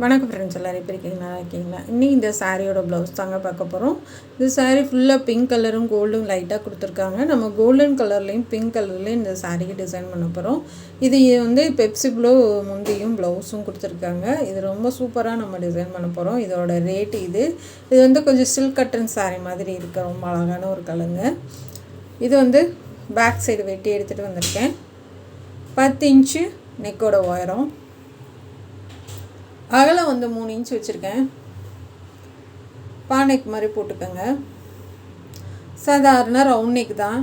வணக்கம் ஃப்ரெண்ட்ஸ், எல்லோரும் எப்படி இருக்கீங்க? நல்லா இருக்கீங்களா? இன்றைக்கி இந்த சாரியோட ப்ளவுஸ் தாங்க பார்க்க போகிறோம். இந்த சாரீ ஃபுல்லாக பிங்க் கலரும் கோல்டும் லைட்டாக கொடுத்துருக்காங்க. நம்ம கோல்டன் கலர்லேயும் பிங்க் கலர்லேயும் இந்த சாரீக்கு டிசைன் பண்ண போகிறோம். இது வந்து பெப்சி ப்ளூ முந்தியும் ப்ளவுஸும் கொடுத்துருக்காங்க. இது ரொம்ப சூப்பராக நம்ம டிசைன் பண்ண போகிறோம். இதோட ரேட்டு இது வந்து கொஞ்சம் சில்க் கட்டன் சாரீ மாதிரி இருக்க ரொம்ப அழகான ஒரு கலருங்க. இது வந்து பேக் சைடு வெட்டி எடுத்துகிட்டு வந்திருக்கேன். 10 இன்ச்சு நெக்கோட உயரம், அகலம் வந்து 3 இன்ச் வச்சுருக்கேன். பானைக்கு மாதிரி போட்டுக்கோங்க. சாதாரண ரவுண்ட் நெக் தான்.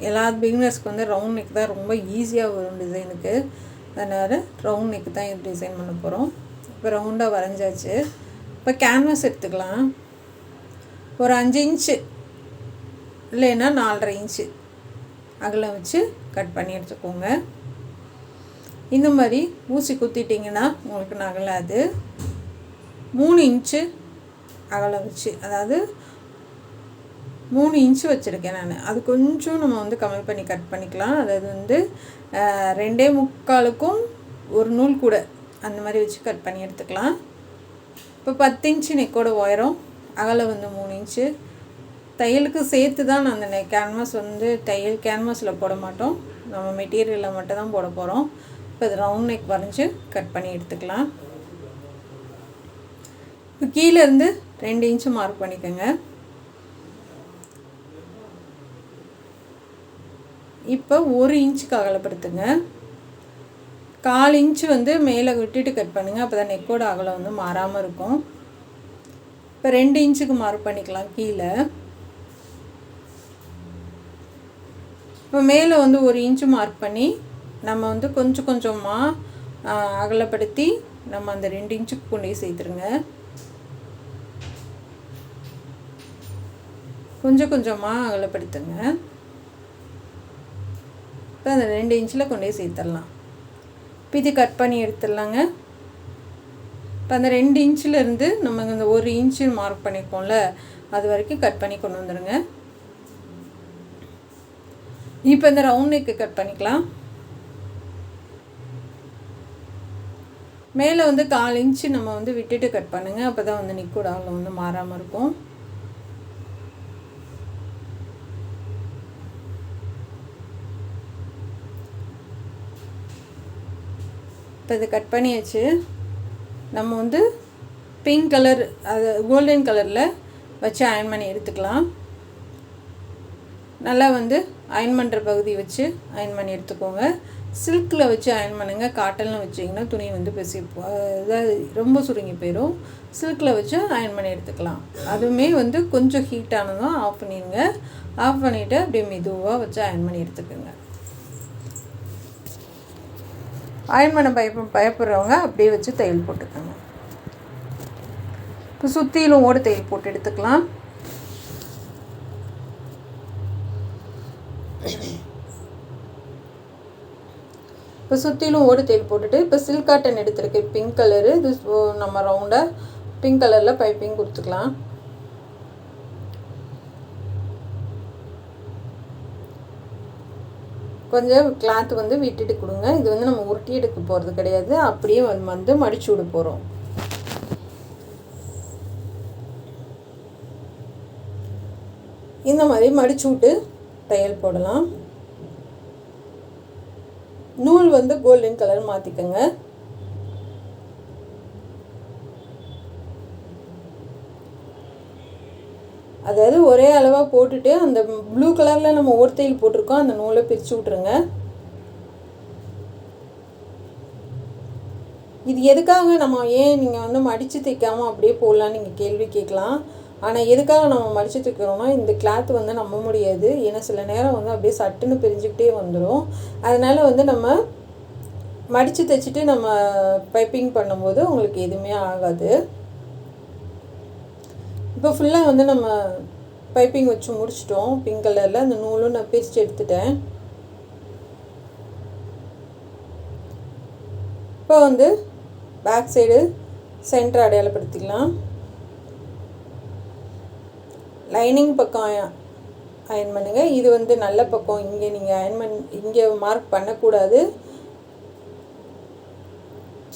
எல்லா பிகினர்ஸ்க்கு வந்து ரவுண்ட் நெக் தான் ரொம்ப ஈஸியாக வரும் டிசைனுக்கு. அதனால் ரவுண்ட் நெக் தான் இது டிசைன் பண்ண போகிறோம். இப்போ ரவுண்டாக வரைஞ்சாச்சு. இப்போ கேன்வாஸ் எடுத்துக்கலாம். ஒரு 5 இன்ச்சு இல்லைன்னா 4.5 இன்ச்சு அகலம் வச்சு கட் பண்ணி எடுத்துக்கோங்க. இந்த மாதிரி ஊசி குத்திட்டிங்கன்னா உங்களுக்கு நகலாது. 3 இன்ச்சு அகலம் வச்சு, அதாவது 3 இன்ச்சு வச்சுருக்கேன் நான். அது கொஞ்சம் நம்ம வந்து கம்மி பண்ணி கட் பண்ணிக்கலாம். அதாவது வந்து 2.25க்கும் ஒரு நூல் கூட அந்த மாதிரி வச்சு கட் பண்ணி எடுத்துக்கலாம். இப்போ 10 இன்ச்சு நெக்கோட உயரம், அகலம் வந்து 3 இன்ச்சு. தையலுக்கு சேர்த்து தான் நான் அந்த கேன்வாஸ் வந்து தையல் கேன்வாஸில் போட மாட்டோம், நம்ம மெட்டீரியலில் மட்டும் தான் போட போகிறோம். இப்போ இது ரவுண்ட் நெக் வரைஞ்சி கட் பண்ணி எடுத்துக்கலாம். இப்போ கீழேருந்து 2 இன்ச்சு மார்க் பண்ணிக்கோங்க. இப்போ 1 இன்ச்சுக்கு அகலப்படுத்துங்க. 1/4 இன்ச்சு வந்து மேலே விட்டுட்டு கட் பண்ணுங்கள். அப்போ தான் நெக்கோட அகலம் வந்து மாறாமல் இருக்கும். இப்போ 2 இன்ச்சுக்கு மார்க் பண்ணிக்கலாம் கீழே. இப்போ மேலே வந்து 1 இன்ச்சு மார்க் பண்ணி நம்ம வந்து கொஞ்சம் கொஞ்சமாக அகலப்படுத்தி நம்ம அந்த 2 இன்ச்சுக்கு கொண்டு போய் சேர்த்துருங்க. கொஞ்சம் கொஞ்சமாக அகலப்படுத்துங்க. இப்போ அந்த 2 இன்ச்சில் கொண்டு போய் சேர்த்துடலாம். இப்போ இது கட் பண்ணி எடுத்துடலாங்க. இப்போ அந்த 2 இன்ச்சிலேருந்து நம்ம இந்த 1 இன்ச்சு மார்க் பண்ணியிருக்கோம்ல, அது வரைக்கும் கட் பண்ணி கொண்டு வந்துடுங்க. இப்போ இந்த ரவுண்ட் நெக்கு கட் பண்ணிக்கலாம். மேலே வந்து 1/4 இன்ச்சு நம்ம வந்து விட்டுட்டு கட் பண்ணுங்கள். அப்போ தான் வந்து நெக்கோட அகலம் வந்து மாறாமல் இருக்கும். இப்போ இது கட் பண்ணியாச்சு. நம்ம வந்து பிங்க் கலர், அது கோல்டன் கலரில் வச்சு அயன் பண்ணி எடுத்துக்கலாம். நல்லா வந்து அயன் பண்ணுற பகுதி வச்சு அயன் பண்ணி எடுத்துக்கோங்க. சில்கில் வச்சு அயன் பண்ணுங்கள். காட்டனில் வச்சிங்கன்னா துணி வந்து அதாவது ரொம்ப சுருங்கி போயிடும். சில்கில் வச்சு அயன் பண்ணி எடுத்துக்கலாம். அதுவுமே வந்து கொஞ்சம் ஹீட்டானதும் ஆஃப் பண்ணிடுங்க. ஆஃப் பண்ணிவிட்டு அப்படியே மெதுவாக வச்சு அயன் பண்ணி எடுத்துக்கோங்க. அயன் பண்ண பயப்படுறவங்க அப்படியே வச்சு தையல் போட்டுக்கோங்க. இப்போ சுற்றிலும் ஓடு தையல் போட்டு எடுத்துக்கலாம். இப்போ சுற்றிலும் ஓடு தையல் போட்டுட்டு இப்போ சில்க் காட்டன் எடுத்துருக்கேன் பிங்க் கலரு. இது நம்ம ரவுண்டாக பிங்க் கலரில் பைப்பிங் கொடுத்துக்கலாம். கொஞ்சம் கிளாத் வந்து விட்டுட்டு கொடுங்க. இது வந்து நம்ம உருட்டி எடுக்க போகிறது கிடையாது, அப்படியே வந்து மடிச்சு விட போகிறோம். இந்த மாதிரி மடிச்சு விட்டு தையல் போடலாம். நூல் வந்து கோல்டன் கலர் மாற்றிக்கோங்க. அதாவது ஒரே அளவாக போட்டுட்டு அந்த ப்ளூ கலரில் நம்ம ஓர்த்தையில் போட்டிருக்கோம், அந்த நூலை பிரித்து விட்ருங்க. இது எதுக்காக நம்ம நீங்கள் வந்து மடித்து தைக்காமல் அப்படியே போடலான்னு நீங்கள் கேள்வி கேட்கலாம். ஆனால் எதுக்காக நம்ம மடித்து தைக்கிறோம்னா, இந்த கிளாத் வந்து நம்ப முடியாது. ஏன்னா சில நேரம் வந்து அப்படியே சட்டுன்னு பிரிஞ்சுக்கிட்டே வந்துடும். அதனால் வந்து நம்ம மடித்து தைச்சிட்டு நம்ம பைப்பிங் பண்ணும்போது உங்களுக்கு எதுவுமே ஆகாது. இப்போ ஃபுல்லாக வந்து நம்ம பைப்பிங் வச்சு முடிச்சிட்டோம். பிங்க் கலரில் அந்த நூலும் நான் பிரித்து எடுத்துட்டேன். இப்போ வந்து பேக் சைடு சென்டர் அடையாளப்படுத்திக்கலாம். லைனிங் பக்கம் அயன் பண்ணுங்கள். இது வந்து நல்ல பக்கம். இங்கே நீங்கள் இங்கே மார்க் பண்ணக்கூடாது.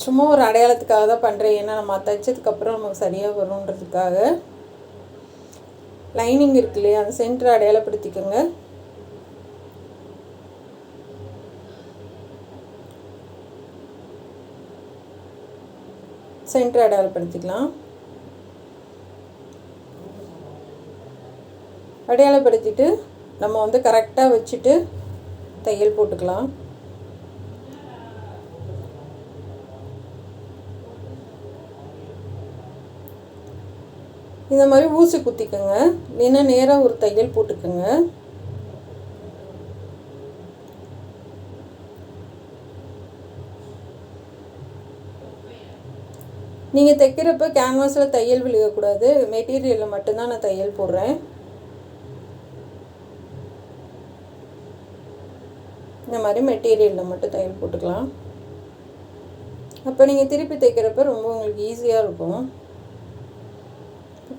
சும்மா ஒரு அடையாளத்துக்காக தான் பண்ணுறேன். ஏன்னா நம்ம தைச்சதுக்கப்புறம் நமக்கு சரியாக வரும்ன்றதுக்காக. லைனிங் இருக்கு இல்லையா, அந்த சென்டரை அடையாளப்படுத்திக்கோங்க. சென்டரை அடையாளப்படுத்திக்கலாம். அடையாளப்படுத்திட்டு நம்ம வந்து கரெக்டாக வச்சுட்டு தையல் போட்டுக்கலாம். இந்த மாதிரி ஊசி குத்திக்கோங்க, இல்லைன்னா நேராக ஒரு தையல் போட்டுக்கோங்க. நீங்கள் தைக்கிறப்ப கேன்வாஸில் தையல் விழுகக்கூடாது, மெட்டீரியலில் மட்டும்தான் நான் தையல் போடுறேன். இந்த மாதிரி மெட்டீரியலில் மட்டும் தையல் போட்டுக்கலாம். அப்போ நீங்கள் திருப்பி தைக்கிறப்ப ரொம்ப உங்களுக்கு ஈஸியாக இருக்கும்.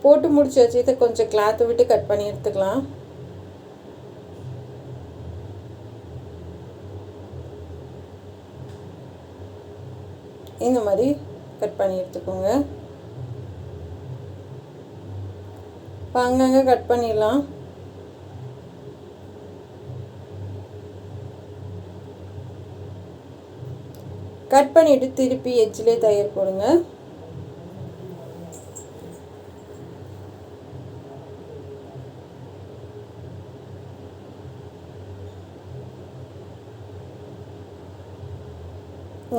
போட்டு முடிச்சாச்சு. இதை கொஞ்சம் கிளாத்தை விட்டு கட் பண்ணி எடுத்துக்கலாம். இந்த மாதிரி கட் பண்ணி எடுத்துக்கோங்க. இப்போ அங்கங்கே கட் பண்ணிடலாம். கட் பண்ணிவிட்டு திருப்பி எட்ஜிலே தையல் போடுங்க.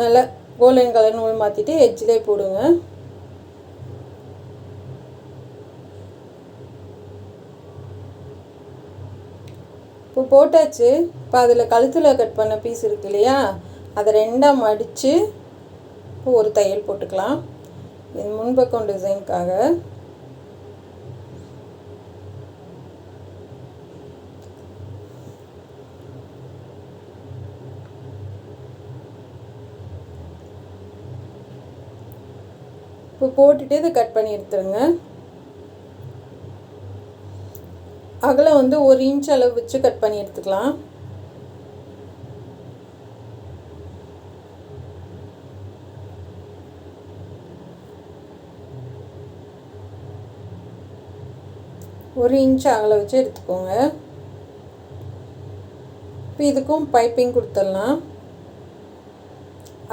நல்லா கோல்டன் கலர் நூல் மாற்றிட்டு எட்ஜிலே போடுங்க. இப்போ போட்டாச்சு. இப்போ அதில் கழுத்தில் கட் பண்ண பீஸ் இருக்கு இல்லையா, அதை ரெண்டாக மடித்து இப்போ ஒரு தையல் போட்டுக்கலாம். இது முன்பக்கம் டிசைனுக்காக. இப்போ போட்டுட்டு இதை கட் பண்ணி எடுத்துருங்க. அகலம் வந்து 1 இன்ச் அளவு வச்சு கட் பண்ணி எடுத்துக்கலாம். ஒரு இன்ச் அகலம் வச்சு எடுத்துக்கோங்க. இப்போ இதுக்கும் பைப்பிங் கொடுத்துடலாம்.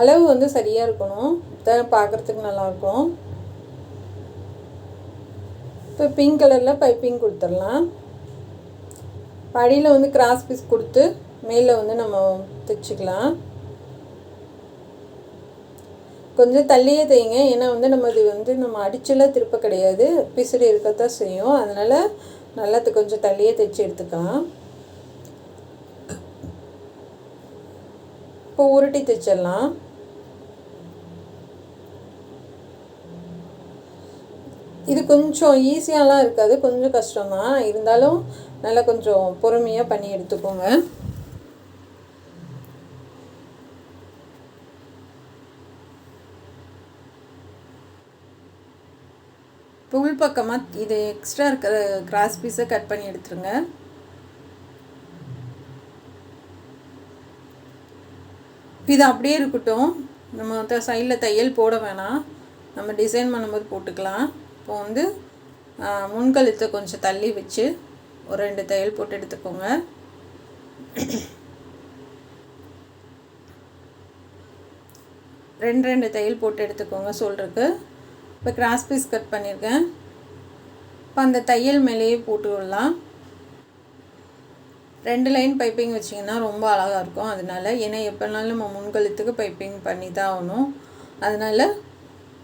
அளவு வந்து சரியாக இருக்கணும், தான் பார்க்குறதுக்கு நல்லாயிருக்கும். இப்போ பிங்க் கலரில் பைப்பிங் கொடுத்துடலாம். அடியில் வந்து கிராஸ் பீஸ் கொடுத்து மேலே வந்து நம்ம தைச்சிக்கலாம். கொஞ்சம் தள்ளியே தைங்க, ஏன்னா வந்து நம்ம இது வந்து நம்ம அடிச்செல்லாம் திருப்ப கிடையாது, பிசுறு இருக்கத்தான் செய்யும். அதனால் நல்லா கொஞ்சம் தள்ளியே தைச்சி எடுத்துக்கலாம். இப்போ உருட்டி தைச்சிடலாம். இது கொஞ்சம் ஈஸியாலாம் இருக்காது, கொஞ்சம் கஷ்டம்தான். இருந்தாலும் நல்லா கொஞ்சம் பொறுமையாக பண்ணி எடுத்துக்கோங்க. இப்போ உள் பக்கமாக இது எக்ஸ்ட்ரா இருக்கிற கிராஸ் பீஸை கட் பண்ணி எடுத்துருங்க. இது அப்படியே இருக்கட்டும், நம்ம வந்து சைடில் தையல் போட வேணாம், நம்ம டிசைன் பண்ணும்போது போட்டுக்கலாம். இப்போ வந்து முன்கழுத்தை கொஞ்சம் தள்ளி வச்சு ஒரு 2 தையல் போட்டு எடுத்துக்கோங்க. ரெண்டு தையல் போட்டு எடுத்துக்கோங்க சொல்கிறதுக்கு. இப்போ கிராஸ் பீஸ் கட் பண்ணியிருக்கேன். இப்போ அந்த தையல் மேலேயே போட்டு விடலாம். 2 லைன் பைப்பிங் வச்சிங்கன்னா ரொம்ப அழகாக இருக்கும். அதனால் ஏன்னா எப்போனாலும் நம்ம முன்கழுத்துக்கு பைப்பிங் பண்ணி தான் ஆகணும். அதனால்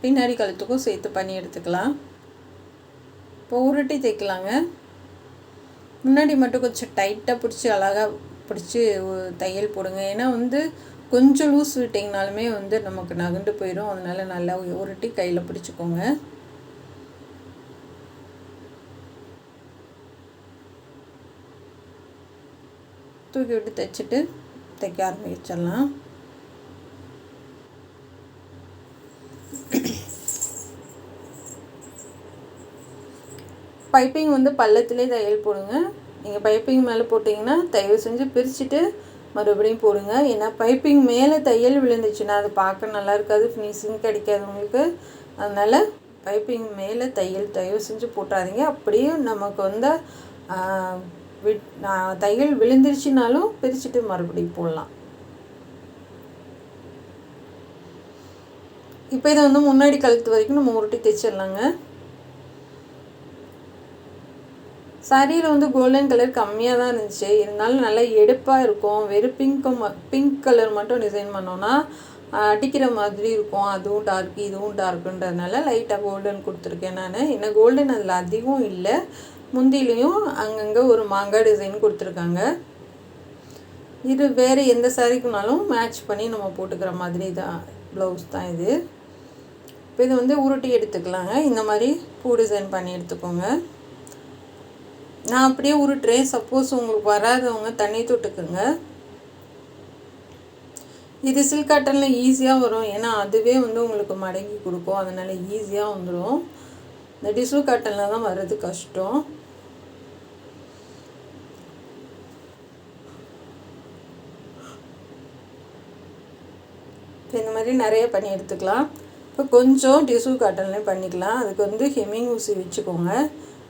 பின்னாடி கழுத்துக்கும் சேர்த்து பண்ணி எடுத்துக்கலாம். இப்போ உருட்டி தைக்கலாங்க. முன்னாடி மட்டும் கொஞ்சம் டைட்டாக பிடிச்சி அழகாக பிடிச்சி தையல் போடுங்க. ஏன்னா வந்து கொஞ்சம் லூஸ் விட்டிங்கனாலுமே வந்து நமக்கு நகண்டு போயிடும். அதனால் நல்லா உருட்டி கையில் பிடிச்சிக்கோங்க. தூக்கி விட்டு தைச்சிட்டு தைக்க ஆரம்பிச்சிடலாம். பைப்பிங் வந்து பள்ளத்திலே தையல் போடுங்க. நீங்கள் பைப்பிங் மேலே போட்டிங்கன்னா தயவு செஞ்சு பிரிச்சுட்டு மறுபடியும் போடுங்க. ஏன்னா பைப்பிங் மேலே தையல் விழுந்துச்சுன்னா அது பார்க்க நல்லா இருக்காது, ஃபினிஷிங் கிடைக்காது உங்களுக்கு. அதனால் பைப்பிங் மேலே தயவு செஞ்சு போட்டாதீங்க. அப்படியே நமக்கு வந்து தையல் விழுந்துருச்சுனாலும் பிரிச்சுட்டு மறுபடியும் போடலாம். இப்போ இதை வந்து முன்னாடி கழுத்து வரைக்கும் நம்ம உருட்டி தைச்சிடலாங்க. சாரியில் வந்து கோல்டன் கலர் கம்மியாக தான் இருந்துச்சு, இருந்தாலும் நல்லா எடுப்பாக இருக்கும். வெறும் பிங்க் கலர் மட்டும் டிசைன் பண்ணோன்னா அடிக்கிற மாதிரி இருக்கும். அதுவும் டார்க் இதுவும் டார்க்குன்றதுனால லைட்டாக கோல்டன் கொடுத்துருக்கேன் நான். ஏன்னா கோல்டன் அதில் அதிகம் இல்லை. முந்திலையும் அங்கங்கே ஒரு மாங்காய் டிசைன் கொடுத்துருக்காங்க. இது வேறு எந்த சாரிக்குனாலும் மேட்ச் பண்ணி நம்ம போட்டுக்கிற மாதிரி தான் ப்ளவுஸ் தான் இது. இப்போ இது வந்து உருட்டி எடுத்துக்கலாங்க. இந்த மாதிரி பூ டிசைன் பண்ணி எடுத்துக்கோங்க. நான் அப்படியே உருட்டுறேன். சப்போஸ் உங்களுக்கு வராதவங்க தண்ணி தொட்டுக்குங்க. இது சில்க் காட்டனில் ஈஸியாக வரும், ஏன்னா அதுவே வந்து உங்களுக்கு மடங்கி கொடுக்கும். அதனால் ஈஸியாக வந்துடும். இந்த டிஷ்யூ காட்டனில் தான் வர்றது கஷ்டம். இந்த மாதிரி நிறைய பண்ணி எடுத்துக்கலாம். இப்போ கொஞ்சம் டிஷ்யூ காட்டன்லேயும் பண்ணிக்கலாம். அதுக்கு வந்து ஹெம்மிங் ஊசி வச்சுக்கோங்க.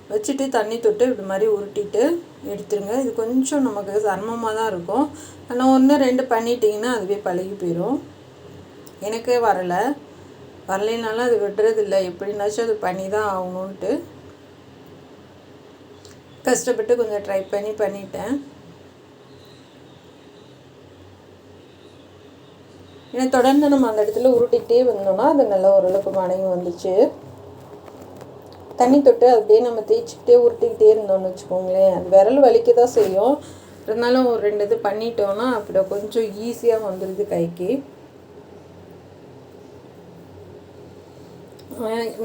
வச்சுட்டு தண்ணி தொட்டு இப்படி மாதிரி உருட்டிட்டு எடுத்துருங்க. இது கொஞ்சம் நமக்கு சிரமமாக தான் இருக்கும். ஆனால் 1-2 பண்ணிட்டிங்கன்னா அதுவே பழகி போயிடும். எனக்கே வரலைனாலும் அது விடுறதில்லை, எப்படின்னாச்சும் அது பண்ணி தான் ஆகணுன்ட்டு கஷ்டப்பட்டு கொஞ்சம் ட்ரை பண்ணிட்டேன். ஏன்னா தொடர்ந்து நம்ம அந்த இடத்துல உருட்டிகிட்டே வந்தோம்னா அது நல்லா ஓரளவுக்கு மடங்கி வந்துச்சு. தண்ணி தொட்டு அப்படியே நம்ம தேய்ச்சிக்கிட்டே உருட்டிக்கிட்டே இருந்தோம்னு வச்சுக்கோங்களேன், அது விரல் வலிக்க தான் செய்யும். இருந்தாலும் ஒரு 2 இது பண்ணிட்டோன்னா அப்படி கொஞ்சம் ஈஸியாக வந்துடுது கைக்கு.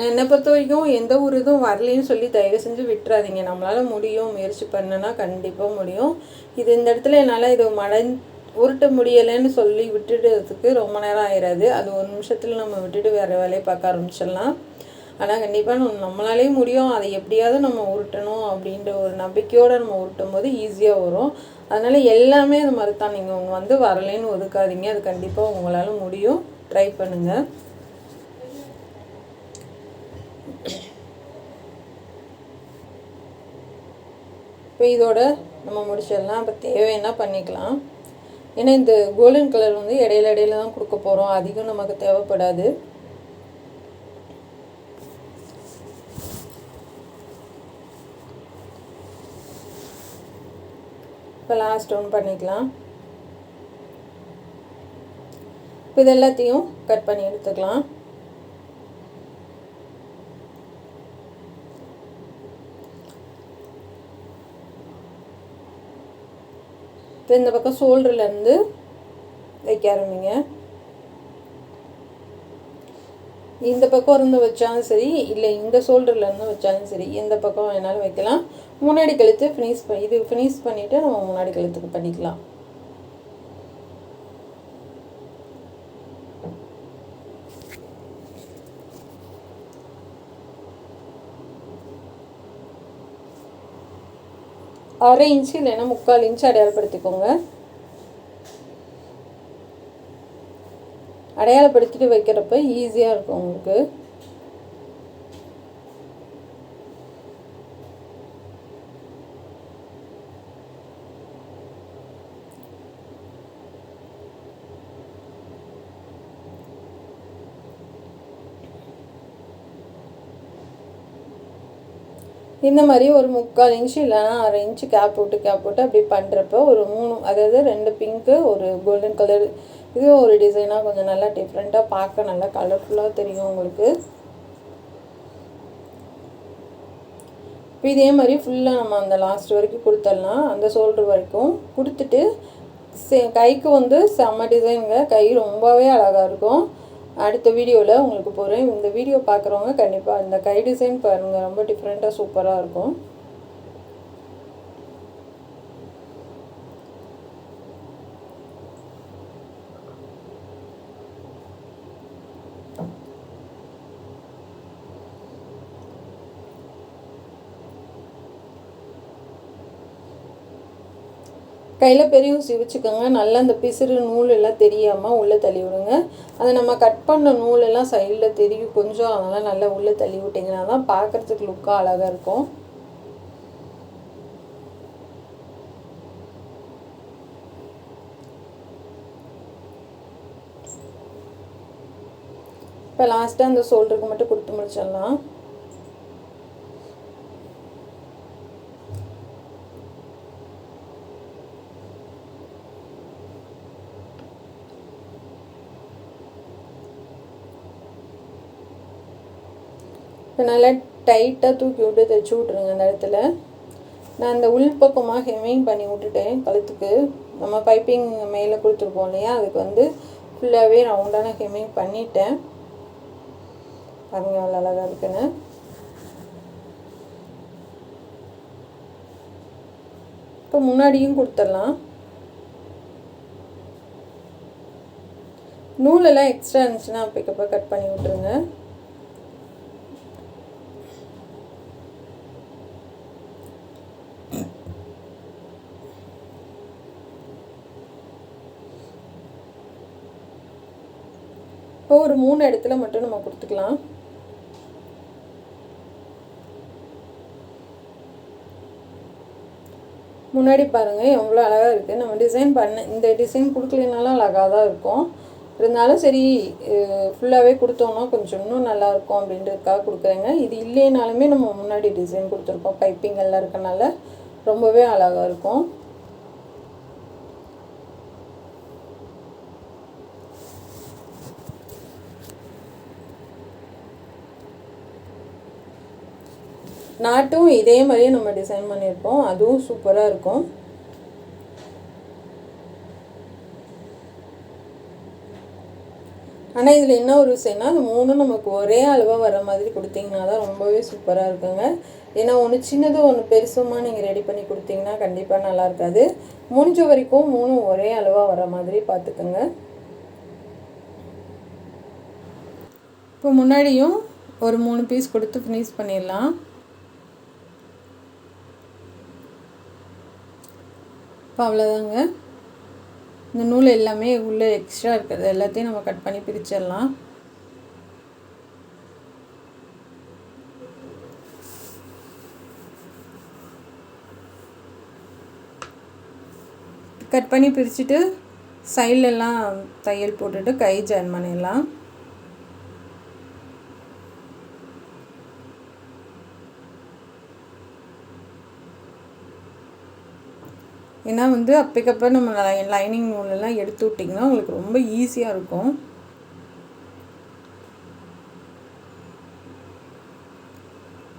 என்னை பொறுத்த வரைக்கும் எந்த ஒரு இதுவும் வரலைன்னு சொல்லி தயவு செஞ்சு விட்டுறாதீங்க. நம்மளால் முடியும், முயற்சி பண்ணனா கண்டிப்பாக முடியும். இது இந்த இடத்துல என்னால் இது உருட்ட முடியலைன்னு சொல்லி விட்டுடுறதுக்கு ரொம்ப நேரம் ஆயிடாது. அது 1 நிமிஷத்தில் நம்ம விட்டுட்டு வேறு வேலையை பார்க்க ஆரம்பிச்சிடலாம். ஆனால் கண்டிப்பாக நம்மளாலே முடியும். அதை எப்படியாவது நம்ம உருட்டணும் அப்படின்ற ஒரு நம்பிக்கையோடு நம்ம உருட்டும் போது ஈஸியாக வரும். அதனால் எல்லாமே அது மாதிரி தான். நீங்கள் வந்து வரலைன்னு ஒதுக்காதீங்க. அது கண்டிப்பாக உங்களால் முடியும். ட்ரை பண்ணுங்கள். இப்போ இதோட நம்ம முடிச்சிடலாம். இப்போ தேவைன்னா பண்ணிக்கலாம். ஏன்னா இந்த கோல்டன் கலர் வந்து இடையில தான் கொடுக்க போகிறோம், அதிகம் நமக்கு தேவைப்படாது. இப்போ லாஸ்ட் ஒன் பண்ணிக்கலாம். இப்போ இது எல்லாத்தையும் கட் பண்ணி எடுத்துக்கலாம். இப்போ இந்த பக்கம் ஷோல்டர்லேருந்து வைக்க ஆரம்பிங்க. இந்த பக்கம் இருந்து வச்சாலும் சரி, இல்லை இந்த ஷோல்டர்லேருந்து வச்சாலும் சரி, எந்த பக்கம் வேணாலும் வைக்கலாம். முன்னாடி கழுத்து ஃபினிஷ் பண்ணிவிட்டு நம்ம முன்னாடி கழுத்துக்கு பண்ணிக்கலாம். அரை இன்ச்சு இல்லைன்னா 3/4 இன்ச்சு அடையாளப்படுத்திக்கோங்க. அடையாளப்படுத்திட்டு வைக்கிறப்ப ஈஸியாக இருக்கும் உங்களுக்கு. இந்த மாதிரி ஒரு 3/4 இன்ச்சு இல்லைன்னா அரை இன்ச்சு கேப் போட்டு அப்படி பண்ணுறப்ப ஒரு 3, அதாவது 2 பிங்க்கு, ஒரு கோல்டன் கலர், இது ஒரு டிசைனாக கொஞ்சம் நல்லா டிஃப்ரெண்ட்டாக பார்க்க நல்லா கலர்ஃபுல்லாக தெரியும் உங்களுக்கு. இப்போ இதே மாதிரி ஃபுல்லாக நம்ம அந்த லாஸ்ட் வரைக்கும் கொடுத்துடலாம். அந்த ஷோல்டர் வரைக்கும் கொடுத்துட்டு கைக்கு வந்து செம்ம டிசைனுங்க. கை ரொம்பவே அழகாக இருக்கும். அடுத்த வீடியோவில் உங்களுக்கு போகிறேன். இந்த வீடியோ பார்க்குறவங்க கண்டிப்பாக இந்த கை டிசைன் பாருங்கள், ரொம்ப டிஃப்ரெண்ட்டாக சூப்பராக இருக்கும். கையில் பெரிய ஊசி வச்சுக்கோங்க. நல்லா அந்த பிசிறு நூல் எல்லாம் தெரியாமல் உள்ளே தள்ளி விடுங்க. அதை நம்ம கட் பண்ண நூலெல்லாம் சைடில் தெரியும் கொஞ்சம், அதெல்லாம் நல்லா உள்ளே தள்ளி விட்டிங்கன்னா தான் பார்க்குறதுக்கு லுக்காக அழகாக இருக்கும். இப்போ லாஸ்ட்டாக அந்த ஷோல்டருக்கு மட்டும் கொடுத்து முடிச்சிடலாம். நல்லா டைட்டாக தூக்கி விட்டு தைச்சி விட்ருங்க. அந்த இடத்துல நான் அந்த உள்பக்கமாக ஹெம்மிங் பண்ணி விட்டுட்டேன். கழுத்துக்கு நம்ம பைப்பிங் மேலே கொடுத்துருப்போம் இல்லையா, அதுக்கு வந்து ஃபுல்லாகவே ரவுண்டான ஹெம்மிங் பண்ணிட்டேன். பாருங்க அவ்வளோ அழகாக இருக்குன்னு. இப்போ முன்னாடியும் கொடுத்துடலாம். நூலெல்லாம் எக்ஸ்ட்ரா இருந்துச்சுன்னா அப்பக்கப்போ கட் பண்ணி விட்ருங்க. இப்போ ஒரு 3 இடத்துல மட்டும் நம்ம கொடுத்துக்கலாம். முன்னாடி பாருங்கள் எவ்வளோ அழகாக இருக்குது. நம்ம டிசைன் இந்த டிசைன் கொடுக்கலனாலும் அழகாக தான் இருக்கும். இருந்தாலும் சரி ஃபுல்லாகவே கொடுத்தோம்னா கொஞ்சம் இன்னும் நல்லாயிருக்கும் அப்படின்றதுக்காக கொடுக்குறேங்க. இது இல்லைனாலுமே நம்ம முன்னாடி டிசைன் கொடுத்துருக்கோம், பைப்பிங் எல்லாம் இருக்கனால ரொம்பவே அழகாக இருக்கும். நாட்டும் இதே மாதிரியே நம்ம டிசைன் பண்ணியிருப்போம், அதுவும் சூப்பராக இருக்கும். ஆனால் இதில் என்ன ஒரு விஷயம்னா, அது 3ம் நமக்கு ஒரே அளவாக வர மாதிரி கொடுத்தீங்கன்னா தான் ரொம்பவே சூப்பராக இருக்குங்க. ஏன்னா ஒன்று சின்னதும் ஒன்று பெருசுமாக நீங்கள் ரெடி பண்ணி கொடுத்தீங்கன்னா கண்டிப்பாக நல்லா இருக்காது. முடிஞ்ச வரைக்கும் 3ம் ஒரே அளவாக வர மாதிரி பார்த்துக்கோங்க. இப்போ முன்னாடியும் ஒரு 3 பீஸ் கொடுத்து ஃபினிஷ் பண்ணிடலாம். இப்போ அவ்வளோதாங்க. இந்த நூல் எல்லாமே உள்ளே எக்ஸ்ட்ரா இருக்கிறது எல்லாத்தையும் நம்ம கட் பண்ணி பிரிச்சிடலாம். கட் பண்ணி பிரிச்சுட்டு சைட்லெல்லாம் தையல் போட்டுட்டு கை ஜாயின் பண்ணிடலாம். ஏன்னா வந்து அப்பக்கப்போ நம்ம லைனிங் நூலெல்லாம் எடுத்து விட்டிங்கன்னா உங்களுக்கு ரொம்ப ஈஸியாக இருக்கும்.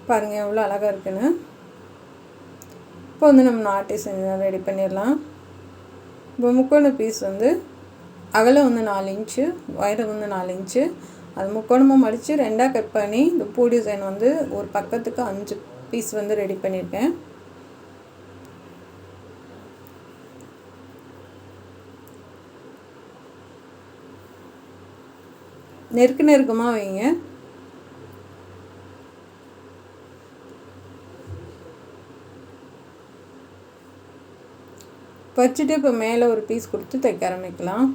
பாருங்கள் எவ்வளோ அழகாக இருக்குன்னு. இப்போ வந்து நம்ம நாட்டை செஞ்சு ரெடி பண்ணிடலாம். இப்போ முக்கோண பீஸ் வந்து அகலம் வந்து 4 இன்ச்சு, உயரம் வந்து 4 இன்ச்சு. அது முக்கோணமாக மடித்து 2ஆக கட் பண்ணி இந்த பூ டிசைன் வந்து ஒரு பக்கத்துக்கு 5 பீஸ் வந்து ரெடி பண்ணியிருக்கேன். நெருக்கமாக வைங்க. வச்சுட்டு இப்போ மேலே ஒரு பீஸ் கொடுத்து தைக்க ஆரம்பிக்கலாம்.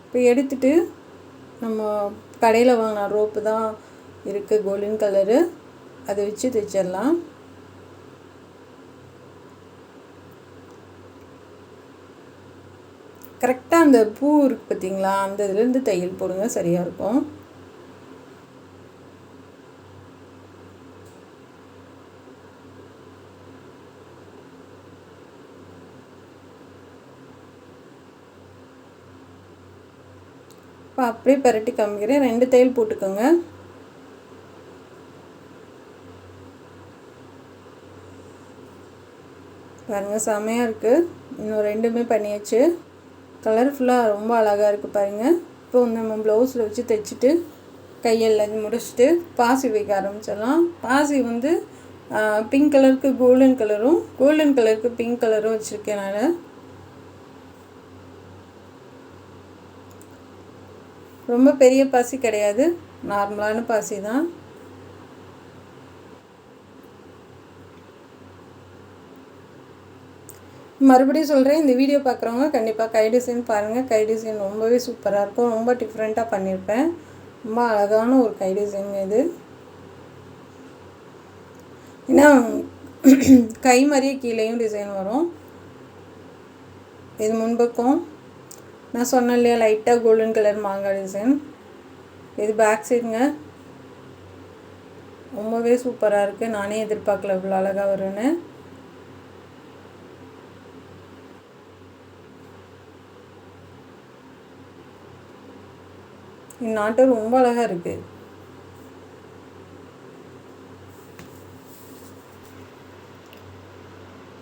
இப்போ எடுத்துட்டு நம்ம கடையில் வாங்கின ரோப்பு தான் இருக்குது, கோல்டன் கலரு, அதை வச்சு தைச்சிடலாம். கரெக்டாக அந்த பூ இருக்குது பார்த்தீங்களா, அந்த இதுலேருந்து தையல் போடுங்க, சரியாக இருக்கும். இப்போ அப்படியே பரட்டி காமிக்கிறேன். 2 தையல் போட்டுக்கோங்க. பாருங்கள் செமையாக இருக்குது. இன்னும் 2மே பண்ணியாச்சு. கலர்ஃபுல்லாக ரொம்ப அழகாக இருக்குது பாருங்கள். இப்போ நம்ம ப்ளவுஸில் வச்சு தைச்சிட்டு கையெல்லாம் முடிச்சுட்டு பாசி வைக்க ஆரம்பிச்சிடலாம். பாசி வந்து பிங்க் கலருக்கு கோல்டன் கலரும், கோல்டன் கலருக்கு பிங்க் கலரும் வச்சுருக்கேன் நான். ரொம்ப பெரிய பாசி கிடையாது, நார்மலான பாசி தான். மறுபடியும் சொல்கிறேன், இந்த வீடியோ பார்க்குறவங்க கண்டிப்பாக கை டிசைன் பாருங்கள். கை டிசைன் ரொம்பவே சூப்பராக இருக்கும். ரொம்ப டிஃப்ரெண்ட்டாக பண்ணியிருப்பேன். ரொம்ப அழகான ஒரு கை டிசைன் இது. ஏன்னா கை மாதிரியே கீழேயும் டிசைன் வரும். இது முன்பக்கம் நான் சொன்னேன் இல்லையா, லைட்டாக கோல்டன் கலர் மாங்காய் டிசைன். இது பேக் சைடுங்க. ரொம்பவே சூப்பராக இருக்குது. நானே எதிர்பார்க்கல இவ்வளோ அழகாக வரும்னு. இந்த நாட்டு ரொம்ப அழகாக இருக்குது.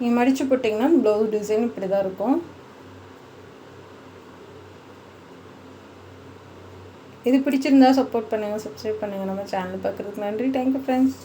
நீங்கள் மடித்து போட்டிங்கன்னா ப்ளவுஸ் டிசைன் இப்படி தான் இருக்கும். இது பிடிச்சிருந்தா சப்போர்ட் பண்ணுங்கள், சப்ஸ்கிரைப் பண்ணுங்கள். நம்ம சேனல் பார்க்குறதுக்கு நன்றி. Thank you friends.